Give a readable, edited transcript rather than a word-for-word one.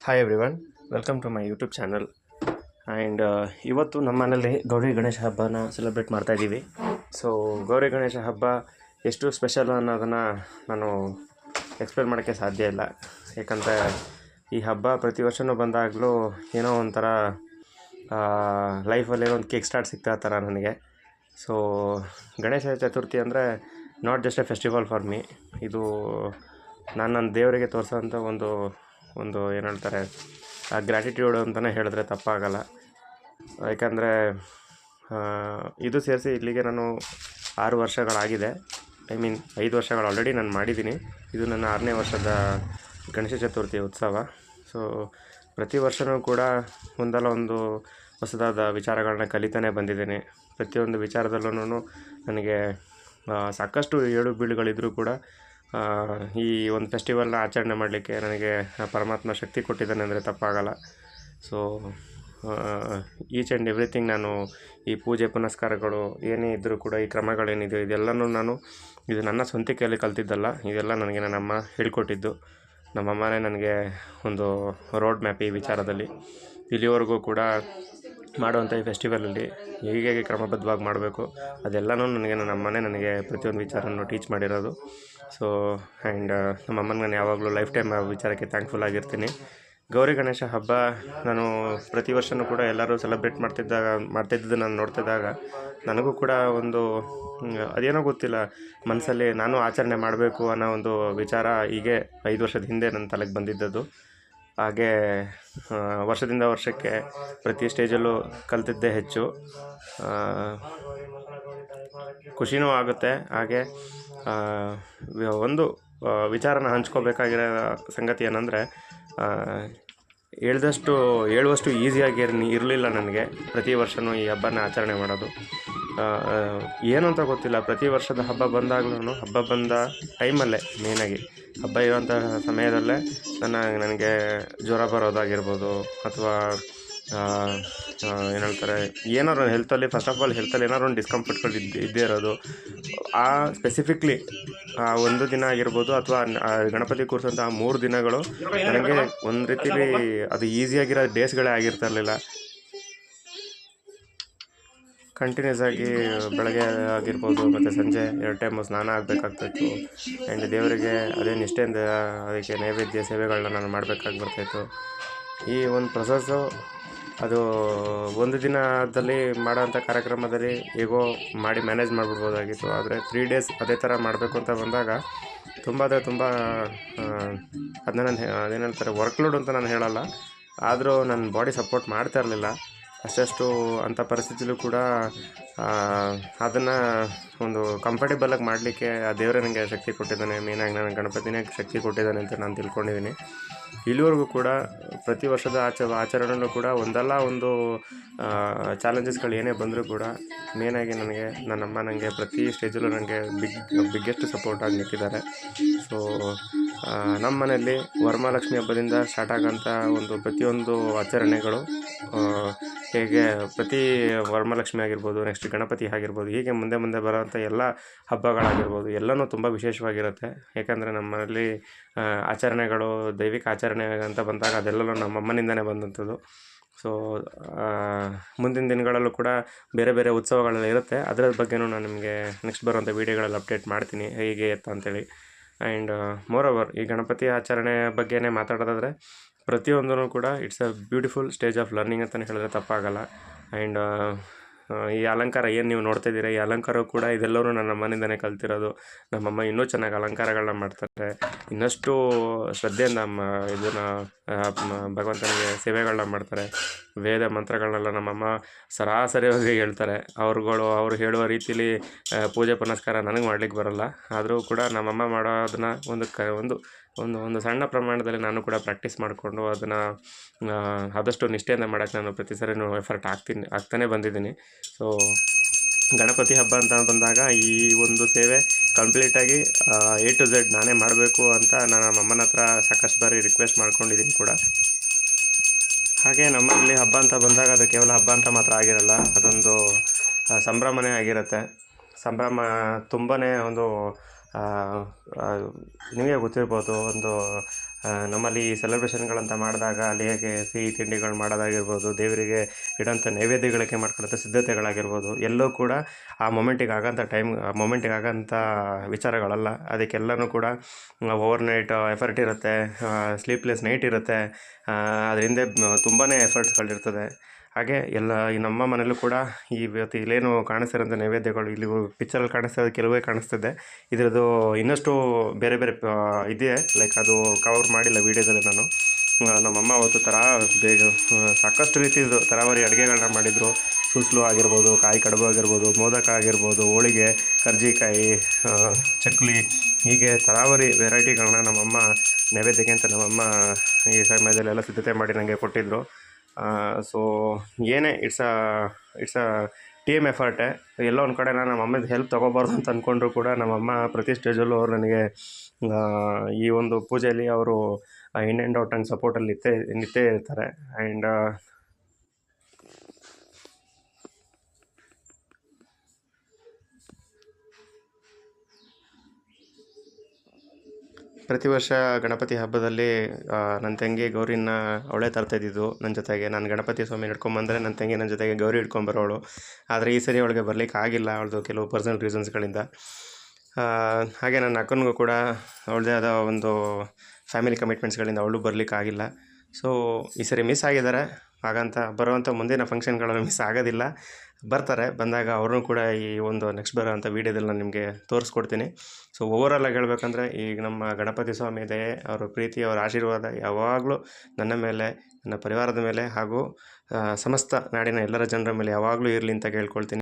Hi everyone, welcome to my YouTube channel. And ಇವತ್ತು ನಮ್ಮ ಮನೇಲಿ ಗೌರಿ ಗಣೇಶ ಹಬ್ಬನ ಸೆಲೆಬ್ರೇಟ್ ಮಾಡ್ತಾಯಿದ್ದೀವಿ. ಸೊ ಗೌರಿ ಗಣೇಶ ಹಬ್ಬ ಎಷ್ಟು ಸ್ಪೆಷಲ್ ಅನ್ನೋದನ್ನು ನಾನು ಎಕ್ಸ್ಪ್ಲೇನ್ ಮಾಡೋಕ್ಕೆ ಸಾಧ್ಯ ಇಲ್ಲ. ಯಾಕಂದರೆ ಈ ಹಬ್ಬ ಪ್ರತಿ ವರ್ಷವೂ ಬಂದಾಗಲೂ ಏನೋ ಒಂಥರ ಲೈಫಲ್ಲಿ ಒಂದು ಕಿಕ್ ಸ್ಟಾರ್ಟ್ ಸಿಗ್ತಾ ಥರ ನನಗೆ. ಸೊ ಗಣೇಶ ಚತುರ್ಥಿ ಅಂದರೆ not just A festival for me. ಇದು ನಾನು ನನ್ನ ದೇವರಿಗೆ ತೋರಿಸೋಂಥ ಒಂದು ಏನು ಹೇಳ್ತಾರೆ ಗ್ರ್ಯಾಟಿಟ್ಯೂಡ್ ಅಂತಲೇ ಹೇಳಿದ್ರೆ ತಪ್ಪಾಗಲ್ಲ. ಯಾಕಂದರೆ ಇದು ಸೇರಿಸಿ ಇಲ್ಲಿಗೆ ನಾನು 6 ವರ್ಷಗಳಾಗಿದೆ. 5 ವರ್ಷಗಳು ಆಲ್ರೆಡಿ ನಾನು ಮಾಡಿದ್ದೀನಿ. ಇದು ನನ್ನ 6ನೇ ವರ್ಷದ ಗಣೇಶ ಚತುರ್ಥಿ ಉತ್ಸವ. ಸೊ ಪ್ರತಿ ವರ್ಷವೂ ಕೂಡ ಒಂದಲ್ಲ ಒಂದು ಹೊಸದಾದ ವಿಚಾರಗಳನ್ನ ಕಲಿತಾನೆ ಬಂದಿದ್ದೀನಿ. ಪ್ರತಿಯೊಂದು ವಿಚಾರದಲ್ಲೂ ನನಗೆ ಸಾಕಷ್ಟು ಏಳು ಬೀಳುಗಳಿದ್ರೂ ಕೂಡ ಈ ಒಂದು ಫೆಸ್ಟಿವಲ್ನ ಆಚರಣೆ ಮಾಡಲಿಕ್ಕೆ ನನಗೆ ಪರಮಾತ್ಮ ಶಕ್ತಿ ಕೊಟ್ಟಿದ್ದಾನೆ ಅಂದರೆ ತಪ್ಪಾಗಲ್ಲ. ಸೊ ಈಚ್ ಆ್ಯಂಡ್ ಎವ್ರಿಥಿಂಗ್ ನಾನು ಈ ಪೂಜೆ ಪುನಸ್ಕಾರಗಳು ಏನೇ ಇದ್ದರೂ ಕೂಡ ಈ ಕ್ರಮಗಳೇನಿದೆ ಇದೆಲ್ಲನೂ ಇದು ನನ್ನ ಸ್ವಂತಿಕೆಯಲ್ಲಿ ಕಲ್ತಿದ್ದಲ್ಲ. ಇದೆಲ್ಲ ನನಗೆ ನನ್ನಮ್ಮ ಹೇಳ್ಕೊಟ್ಟಿದ್ದು. ನಮ್ಮಮ್ಮನೇ ನನಗೆ ಒಂದು ರೋಡ್ ಮ್ಯಾಪ್ ಈ ವಿಚಾರದಲ್ಲಿ. ಇಲ್ಲಿವರೆಗೂ ಕೂಡ ಮಾಡುವಂಥ ಈ ಫೆಸ್ಟಿವಲಲ್ಲಿ ಹೇಗೆ ಕ್ರಮಬದ್ಧವಾಗಿ ಮಾಡಬೇಕು ಅದೆಲ್ಲನೂ ನನಗೆ ಪ್ರತಿಯೊಂದು ವಿಚಾರವನ್ನು ಟೀಚ್ ಮಾಡಿರೋದು. ಸೊ ಆ್ಯಂಡ್ ನಮ್ಮಮ್ಮನಿಗೆ ನಾನು ಯಾವಾಗಲೂ ಲೈಫ್ ಟೈಮ್ ಆ ವಿಚಾರಕ್ಕೆ ಥ್ಯಾಂಕ್ಫುಲ್ ಆಗಿರ್ತೀನಿ. ಗೌರಿ ಗಣೇಶ ಹಬ್ಬ ನಾನು ಪ್ರತಿ ವರ್ಷವೂ ಕೂಡ ಎಲ್ಲರೂ ಸೆಲೆಬ್ರೇಟ್ ಮಾಡ್ತಿದ್ದು ನಾನು ನೋಡ್ತಿದ್ದಾಗ ನನಗೂ ಕೂಡ ಒಂದು ಅದೇನೋ ಗೊತ್ತಿಲ್ಲ, ಮನಸ್ಸಲ್ಲಿ ನಾನು ಆಚರಣೆ ಮಾಡಬೇಕು ಅನ್ನೋ ಒಂದು ವಿಚಾರ ಹೀಗೆ 5 ವರ್ಷದ ಹಿಂದೆ ನನ್ನ ತಲೆಗೆ ಬಂದಿದ್ದದು. ಹಾಗೇ ವರ್ಷದಿಂದ ವರ್ಷಕ್ಕೆ ಪ್ರತಿ ಸ್ಟೇಜಲ್ಲೂ ಕಲ್ತಿದ್ದೇ ಹೆಚ್ಚು, ಖುಷಿನೂ ಆಗುತ್ತೆ. ಹಾಗೆ ಒಂದು ವಿಚಾರನ ಹಂಚ್ಕೋಬೇಕಾಗಿರೋ ಸಂಗತಿ ಏನಂದರೆ ಹೇಳುವಷ್ಟು ಈಸಿಯಾಗಿ ಇರಲಿಲ್ಲ ನನಗೆ ಪ್ರತಿ ವರ್ಷವೂ ಈ ಹಬ್ಬನ ಆಚರಣೆ ಮಾಡೋದು. ಏನು ಅಂತ ಗೊತ್ತಿಲ್ಲ, ಪ್ರತಿ ವರ್ಷದ ಹಬ್ಬ ಬಂದಾಗಲೂ ಹಬ್ಬ ಬಂದ ಟೈಮಲ್ಲೇ ಮೇಯ್ನಾಗಿ ಹಬ್ಬ ಇರೋಂಥ ಸಮಯದಲ್ಲೇ ನನಗೆ ಜ್ವರ ಬರೋದಾಗಿರ್ಬೋದು ಅಥವಾ ಏನು ಹೇಳ್ತಾರೆ ಏನಾದ್ರು ಹೆಲ್ತಲ್ಲಿ ಫಸ್ಟ್ ಆಫ್ ಆಲ್ ಏನಾದ್ರು ಒಂದು ಡಿಸ್ಕಂಫರ್ಟ್ಗಳು ಇದ್ದೇ ಇರೋದು. ಆ ಸ್ಪೆಸಿಫಿಕ್ಲಿ ಆ ಒಂದು ದಿನ ಆಗಿರ್ಬೋದು ಅಥವಾ ಗಣಪತಿ ಕೂರಿಸೋಂಥ ಆ 3 ದಿನಗಳು ನನಗೆ ಒಂದು ರೀತಿಲಿ ಅದು ಈಸಿಯಾಗಿರೋ ಡೇಸ್ಗಳೇ ಆಗಿರ್ತಿರಲಿಲ್ಲ. ಕಂಟಿನ್ಯೂಸ್ ಆಗಿ ಬೆಳಗ್ಗೆ ಆಗಿರ್ಬೋದು ಮತ್ತು ಸಂಜೆ 2 ಟೈಮು ಸ್ನಾನ ಆಗಬೇಕಾಗ್ತಾಯಿತ್ತು. ಆ್ಯಂಡ್ ದೇವರಿಗೆ ಅದೇ ನಿಷ್ಠೆಯಿಂದ ಅದಕ್ಕೆ ನೈವೇದ್ಯ ಸೇವೆಗಳನ್ನ ನಾನು ಮಾಡಬೇಕಾಗಿ ಬರ್ತಾಯಿತ್ತು. ಈ ಒಂದು ಪ್ರೊಸೆಸ್ಸು ಅದು ಒಂದು ದಿನದಲ್ಲಿ ಮಾಡೋಂಥ ಕಾರ್ಯಕ್ರಮದಲ್ಲಿ ಹೇಗೋ ಮಾಡಿ ಮ್ಯಾನೇಜ್ ಮಾಡಿಬಿಡ್ಬೋದಾಗಿತ್ತು. ಆದರೆ 3 ಡೇಸ್ ಅದೇ ಥರ ಮಾಡಬೇಕು ಅಂತ ಬಂದಾಗ ತುಂಬ ಅದನ್ನ ನಾನು ಅದೇನು ಹೇಳ್ತಾರೆ ವರ್ಕ್ಲೋಡ್ ಅಂತ ನಾನು ಹೇಳಲ್ಲ, ಆದರೂ ನನ್ನ ಬಾಡಿ ಸಪೋರ್ಟ್ ಮಾಡ್ತಾ ಇರಲಿಲ್ಲ ಅಷ್ಟು. ಅಂಥ ಪರಿಸ್ಥಿತಿಲೂ ಕೂಡ ಅದನ್ನು ಒಂದು ಕಂಫರ್ಟೇಬಲಾಗಿ ಮಾಡಲಿಕ್ಕೆ ಆ ದೇವರೇ ನನಗೆ ಶಕ್ತಿ ಕೊಟ್ಟಿದ್ದಾನೆ. ಮೇಯ್ನಾಗಿ ನನ್ನ ಗಣಪತಿನೇ ಶಕ್ತಿ ಕೊಟ್ಟಿದ್ದಾನೆ ಅಂತ ನಾನು ತಿಳ್ಕೊಂಡಿದ್ದೀನಿ. ಇಲ್ಲಿವರೆಗೂ ಕೂಡ ಪ್ರತಿ ವರ್ಷದ ಆಚರಣೆಯಲ್ಲೂ ಕೂಡ ಒಂದಲ್ಲ ಒಂದು ಚಾಲೆಂಜಸ್ಗಳು ಏನೇ ಬಂದರೂ ಕೂಡ ಮೇಯ್ನಾಗಿ ನನ್ನಮ್ಮ ನನಗೆ ಪ್ರತಿ ಸ್ಟೇಜಲ್ಲೂ ನನಗೆ ಬಿಗ್ಗೆಸ್ಟ್ ಸಪೋರ್ಟಾಗಿ ನಿಂತಿದ್ದಾರೆ. ಸೊ ನಮ್ಮ ಮನೆಯಲ್ಲಿ ವರಮಹಾಲಕ್ಷ್ಮಿ ಹಬ್ಬದಿಂದ ಸ್ಟಾರ್ಟ್ ಆಗೋಂಥ ಪ್ರತಿಯೊಂದು ಆಚರಣೆಗಳು ಹೇಗೆ ಪ್ರತಿ ವರಮಹಾಲಕ್ಷ್ಮಿ ಆಗಿರ್ಬೋದು, ನೆಕ್ಸ್ಟ್ ಗಣಪತಿ ಆಗಿರ್ಬೋದು, ಹೀಗೆ ಮುಂದೆ ಬರೋವಂಥ ಎಲ್ಲ ಹಬ್ಬಗಳಾಗಿರ್ಬೋದು ಎಲ್ಲನೂ ತುಂಬ ವಿಶೇಷವಾಗಿರುತ್ತೆ. ಯಾಕಂದರೆ ನಮ್ಮಲ್ಲಿ ಆಚರಣೆಗಳು ದೈವಿಕ ಆಚರಣೆ ಅಂತ ಬಂದಾಗ ಅದೆಲ್ಲವೂ ನಮ್ಮಮ್ಮನಿಂದನೇ ಬಂದಂಥದ್ದು. ಸೊ ಮುಂದಿನ ದಿನಗಳಲ್ಲೂ ಕೂಡ ಬೇರೆ ಬೇರೆ ಉತ್ಸವಗಳೆಲ್ಲ ಇರುತ್ತೆ. ಅದರ ಬಗ್ಗೆಯೂ ನಾನು ನಿಮಗೆ ನೆಕ್ಸ್ಟ್ ಬರುವಂಥ ವೀಡಿಯೋಗಳಲ್ಲಿ ಅಪ್ಡೇಟ್ ಮಾಡ್ತೀನಿ ಹೇಗೆ ಎತ್ತ ಅಂತೇಳಿ. ಆ್ಯಂಡ್ ಮೋರ್ ಈ ಗಣಪತಿ ಆಚರಣೆ ಬಗ್ಗೆನೇ ಮಾತಾಡೋದಾದರೆ ಪ್ರತಿಯೊಂದೂ ಕೂಡ it's a beautiful stage of learning ಅಂತಲೇ ಹೇಳಿದ್ರೆ ತಪ್ಪಾಗಲ್ಲ. ಆ್ಯಂಡ್ ಈ ಅಲಂಕಾರ ಏನು ನೀವು ನೋಡ್ತಾಯಿದ್ದೀರಾ, ಈ ಅಲಂಕಾರ ಕೂಡ ಇದೆಲ್ಲವೂ ನನ್ನ ಮನೆಯಿಂದನೇ ಕಲ್ತಿರೋದು. ನಮ್ಮಮ್ಮ ಇನ್ನೂ ಚೆನ್ನಾಗಿ ಅಲಂಕಾರಗಳನ್ನ ಮಾಡ್ತಾರೆ, ಇನ್ನಷ್ಟು ಶ್ರದ್ಧೆಯಿಂದ ಇದನ್ನು ಭಗವಂತನಿಗೆ ಸೇವೆಗಳನ್ನ ಮಾಡ್ತಾರೆ. ವೇದ ಮಂತ್ರಗಳನ್ನೆಲ್ಲ ನಮ್ಮಮ್ಮ ಸರಾಸರಿಯಾಗಿ ಹೇಳ್ತಾರೆ. ಅವರು ಹೇಳುವ ರೀತಿಲಿ ಪೂಜೆ ಪುನಸ್ಕಾರ ನನಗೆ ಮಾಡ್ಲಿಕ್ಕೆ ಬರೋಲ್ಲ, ಆದರೂ ಕೂಡ ನಮ್ಮಮ್ಮ ಮಾಡೋದನ್ನು ಒಂದು ಸಣ್ಣ ಪ್ರಮಾಣದಲ್ಲಿ ನಾನು ಕೂಡ ಪ್ರಾಕ್ಟೀಸ್ ಮಾಡಿಕೊಂಡು ಅದನ್ನು ಆದಷ್ಟು ನಿಷ್ಠೆಯಿಂದ ಮಾಡೋಕ್ಕೆ ನಾನು ಪ್ರತಿ ಸರಿನೂ ಎಫರ್ಟ್ ಆಗ್ತಾನೆ ಬಂದಿದ್ದೀನಿ. ಸೊ ಗಣಪತಿ ಹಬ್ಬ ಅಂತ ಬಂದಾಗ ಈ ಒಂದು ಸೇವೆ ಕಂಪ್ಲೀಟಾಗಿ A to Z ನಾನೇ ಮಾಡಬೇಕು ಅಂತ ನಾನು ನಮ್ಮಮ್ಮನ ಹತ್ರ ಸಾಕಷ್ಟು ಬಾರಿ ರಿಕ್ವೆಸ್ಟ್ ಮಾಡ್ಕೊಂಡಿದ್ದೀನಿ ಕೂಡ. ಹಾಗೆ ನಮ್ಮಲ್ಲಿ ಹಬ್ಬ ಅಂತ ಬಂದಾಗ ಅದು ಕೇವಲ ಹಬ್ಬ ಅಂತ ಮಾತ್ರ ಆಗಿರಲ್ಲ, ಅದೊಂದು ಸಂಭ್ರಮನೇ ಆಗಿರುತ್ತೆ. ಸಂಭ್ರಮ ತುಂಬಾ ನಿಮಗೆ ಗೊತ್ತಿರ್ಬೋದು, ಒಂದು ನಮ್ಮಲ್ಲಿ ಸೆಲೆಬ್ರೇಷನ್ಗಳಂತ ಮಾಡಿದಾಗ ಅಲ್ಲಿ ಹೇಗೆ ಸಿಹಿ ತಿಂಡಿಗಳು ಮಾಡೋದಾಗಿರ್ಬೋದು, ದೇವರಿಗೆ ಇಡೋಂಥ ನೈವೇದ್ಯಗಳಿಗೆ ಮಾಡ್ಕೊಳ್ಳೋಂಥ ಸಿದ್ಧತೆಗಳಾಗಿರ್ಬೋದು, ಎಲ್ಲವೂ ಕೂಡ ಆ ಮೊಮೆಂಟಿಗೆ ಆಗೋಂಥ ವಿಚಾರಗಳಲ್ಲ. ಅದಕ್ಕೆಲ್ಲನೂ ಕೂಡ ಓವರ್ ನೈಟ್ ಎಫರ್ಟ್ ಇರುತ್ತೆ, ಸ್ಲೀಪ್ಲೆಸ್ ನೈಟ್ ಇರುತ್ತೆ, ಅದ್ರ ಹಿಂದೆ ತುಂಬಾ ಎಫರ್ಟ್ಸ್ಗಳಿರ್ತದೆ. ಹಾಗೆ ಈ ನಮ್ಮ ಮನೇಲೂ ಕೂಡ ಇವತ್ತು ಇಲ್ಲೇನು ಕಾಣಿಸ್ತಿರೋಂಥ ನೈವೇದ್ಯಗಳು ಇಲ್ಲಿ ಪಿಕ್ಚರಲ್ಲಿ ಕಾಣಿಸ್ತಿರೋದು ಕೆಲವೇ ಕಾಣಿಸ್ತಿದೆ. ಇದರದ್ದು ಇನ್ನಷ್ಟು ಬೇರೆ ಬೇರೆ ಇದೆ, ಲೈಕ್ ಅದು ಕವರ್ ಮಾಡಿಲ್ಲ ವೀಡಿಯೋದಲ್ಲಿ ನಾನು. ನಮ್ಮಮ್ಮ ಅವತ್ತು ಬೇಗ ಸಾಕಷ್ಟು ರೀತಿದು ತರಾವರಿ ಅಡುಗೆಗಳನ್ನ ಮಾಡಿದರು. ಸೂಸ್ಲು ಆಗಿರ್ಬೋದು, ಕಾಯಿ ಕಡುಬು ಆಗಿರ್ಬೋದು, ಮೋದಕ ಆಗಿರ್ಬೋದು, ಹೋಳಿಗೆ, ಕರ್ಜಿಕಾಯಿ, ಚಕ್ಕುಲಿ, ಹೀಗೆ ತರಾವರಿ ವೆರೈಟಿಗಳನ್ನ ನಮ್ಮಮ್ಮ ನೈವೇದ್ಯಕ್ಕೆ ಅಂತ ನಮ್ಮಮ್ಮ ಈ ಸಮಯದಲ್ಲೆಲ್ಲ ಸಿದ್ಧತೆ ಮಾಡಿ ನನಗೆ ಕೊಟ್ಟಿದ್ದರು. ಸೊ ಏನೇ ಇಟ್ಸ್ ಅ ಟೀಮ್ ಎಫರ್ಟೇ. ಎಲ್ಲೋ ಒಂದು ಕಡೆ ನಾನು ನಮ್ಮ ಅಮ್ಮದ ಹೆಲ್ಪ್ ತೊಗೋಬಾರ್ದು ಅಂತ ಅಂದ್ಕೊಂಡ್ರು ಕೂಡ ನಮ್ಮಮ್ಮ ಪ್ರತಿ ಸ್ಟೇಜಲ್ಲೂ ಅವ್ರು ನನಗೆ ಈ ಒಂದು ಪೂಜೆಯಲ್ಲಿ ಅವರು ಇನ್ ಆ್ಯಂಡ್ ಔಟ್ ಆ್ಯಂಡ್ ಸಪೋರ್ಟಲ್ಲಿ ನಿಂತೇ ಇರ್ತಾರೆ. ಆ್ಯಂಡ್ ಪ್ರತಿ ವರ್ಷ ಗಣಪತಿ ಹಬ್ಬದಲ್ಲಿ ನನ್ನ ತಂಗಿ ಗೌರಿನ ಅವಳೇ ತರ್ತಾಯಿದ್ದಿದ್ದು ನನ್ನ ಜೊತೆಗೆ. ನಾನು ಗಣಪತಿ ಸ್ವಾಮಿ ಹಿಡ್ಕೊಂಬಂದರೆ ನನ್ನ ತಂಗಿ ನನ್ನ ಜೊತೆಗೆ ಗೌರಿ ಹಿಡ್ಕೊಂಬರೋಳು. ಆದರೆ ಈ ಸರಿ ಅವಳಿಗೆ ಬರಲಿಕ್ಕೆ ಆಗಿಲ್ಲ, ಅವಳದು ಕೆಲವು ಪರ್ಸನಲ್ ರೀಸನ್ಸ್ಗಳಿಂದ. ಹಾಗೆ ನನ್ನ ಅಕ್ಕನಿಗೂ ಕೂಡ ಅವಳದೇ ಆದ ಒಂದು ಫ್ಯಾಮಿಲಿ ಕಮಿಟ್ಮೆಂಟ್ಸ್ಗಳಿಂದ ಅವಳು ಬರಲಿಕ್ಕಾಗಿಲ್ಲ. ಸೊ ಈ ಸರಿ ಮಿಸ್ ಆಗಿದ್ದಾರೆ. ಬರುವಂಥ ಮುಂದಿನ ಫಂಕ್ಷನ್ಗಳಲ್ಲಿ ಮಿಸ್ ಆಗೋದಿಲ್ಲ, ಬರ್ತಾರೆ. ಬಂದಾಗ ಅವ್ರನ್ನೂ ಕೂಡ ಈ ಒಂದು ನೆಕ್ಸ್ಟ್ ಬರೋವಂಥ ವೀಡಿಯೋದಲ್ಲಿ ನಾನು ನಿಮಗೆ ತೋರಿಸ್ಕೊಡ್ತೀನಿ. ಸೊ ಓವರಾಲಾಗಿ ಹೇಳಬೇಕಂದ್ರೆ ಈಗ ನಮ್ಮ ಗಣಪತಿ ಸ್ವಾಮಿ ದಯೆ, ಅವರ ಪ್ರೀತಿ, ಅವರ ಆಶೀರ್ವಾದ ಯಾವಾಗಲೂ ನನ್ನ ಮೇಲೆ, ನನ್ನ ಪರಿವಾರದ ಮೇಲೆ ಹಾಗೂ ಸಮಸ್ತ ನಾಡಿನ ಎಲ್ಲರ ಜನರ ಮೇಲೆ ಯಾವಾಗಲೂ ಇರಲಿ ಅಂತ ಕೇಳ್ಕೊಳ್ತೀನಿ.